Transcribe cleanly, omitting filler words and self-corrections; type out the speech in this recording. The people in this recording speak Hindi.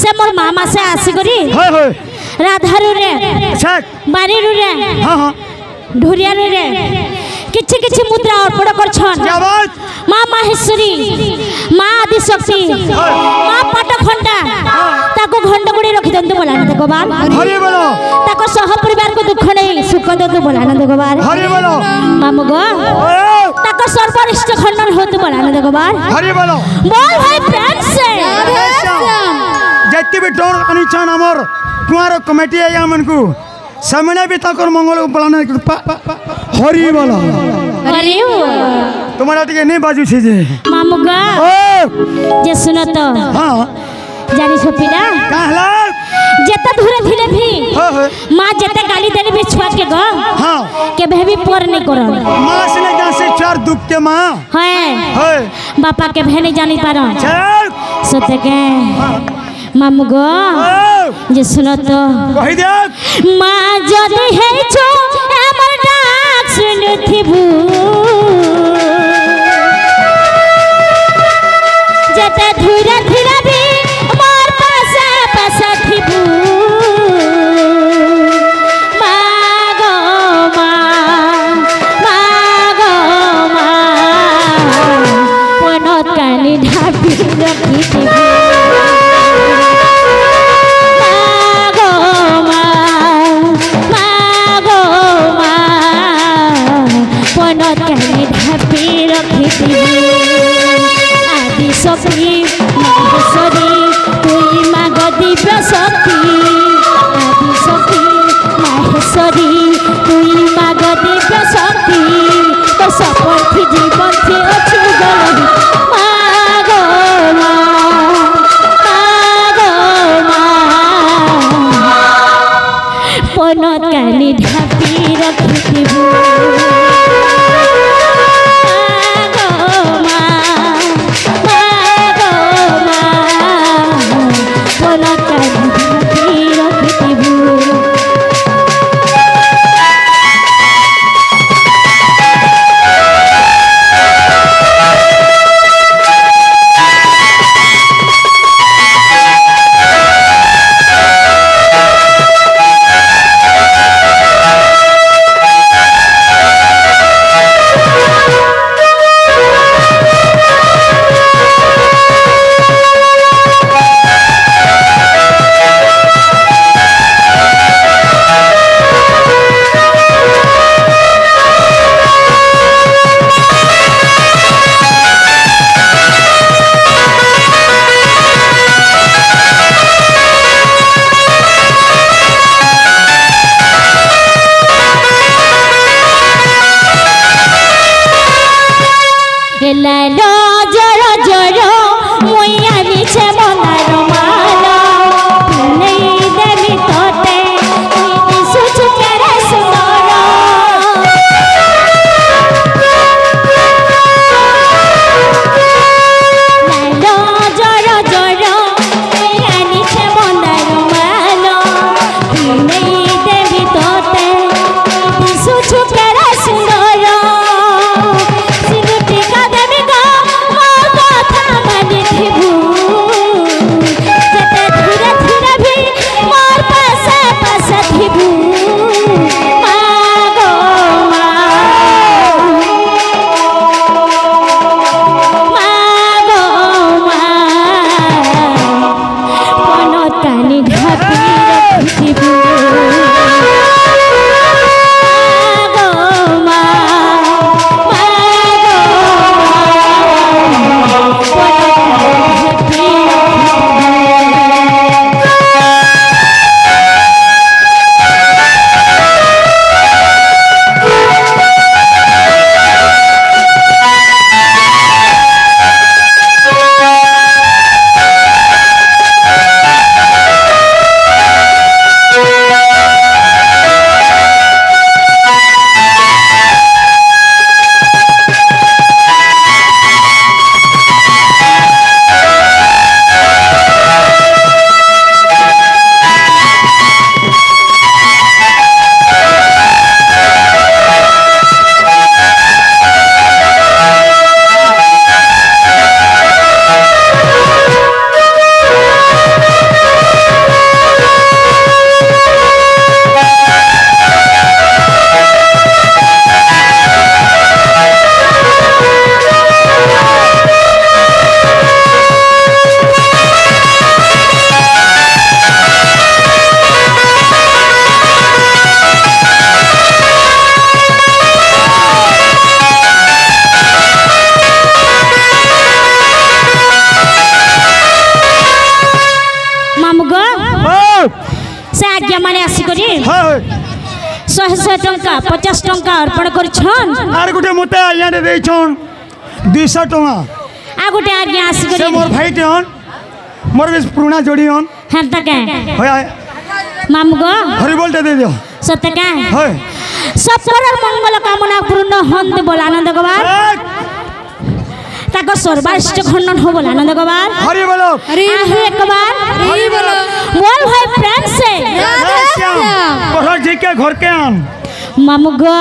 से मोर मामा से आसी करी हाय हाय राधारू रे अच्छा बारीरू रे हां हां ढुरियारू रे किछि किछि मुद्रा अर्पण करछन क्या बात माँ माहेश्वरी माँ आदिशक्ति माँ पटखंडा ताको घंटगुड़ी रखि दंतु बोलानंद गोपाल हरि बोलो ताको सह परिवार को दुख नहीं सुख दंतु बोलानंद गोपाल हरि बोलो मामू गो ताको सर्वरिष्ठ खंडन होतु बोलानंद गोपाल हरि बोलो बोल भाई प्रेम से जति भी डोर अनिचान हमर कुआर कमिटी आया मनकू सामने भी ताकर मंगल बोलाने हरि बोलो अरे तुम्हारा टिके नहीं बाजू छे जे मामू गो ओ जे सुनो तो हां जानी छपिला कहला जेता धुरे धीरे भी हां हां माँ जेते गाली देने भी छुआ के गो हां के भेबी पर नहीं करो मां से नहीं जा से चार दुख के मां है है बापा के भेने जानी पारो चल सोते के मामू गो जे सुनो तो कहि दे माँ जदी है छो हमर डाक सुनथिबू जेते धुरे धीरे भी मोर पासे पासे थिबू मागो पनत कानी ढापी रखिथिबू आदि शक्ति माहेश्वरी तुई माग दिव्य शक्ति आदि शक्ति माहेश्वरी तुई माग दिव्य शक्ति तो सपर्थी जीवन थी अच्छी गलही मागो पनत कानी ढापी रखिथिबू मुखिया माने आसी करी हाय 100 टंका 50 टंका अर्पण करछन आर गुटे मते आया दे देछन 200 टका आ गुटे आज्ञा आसी से करी मोर भाई टेन मोर भी पुराना जोड़ी हन हां तका हाय मामू गो हरि बोलते दे दियो सत्य का हाय सबकर मंगल कामना पूर्ण हन बोल आनंद गवार ताको सर्वाष्ट खंडन हो बोल आनंद गवार हरि बोलो आहू एक बार हरि बोलो बोल भाई प्रेम से पढ़ जी के घर के आन मामू गो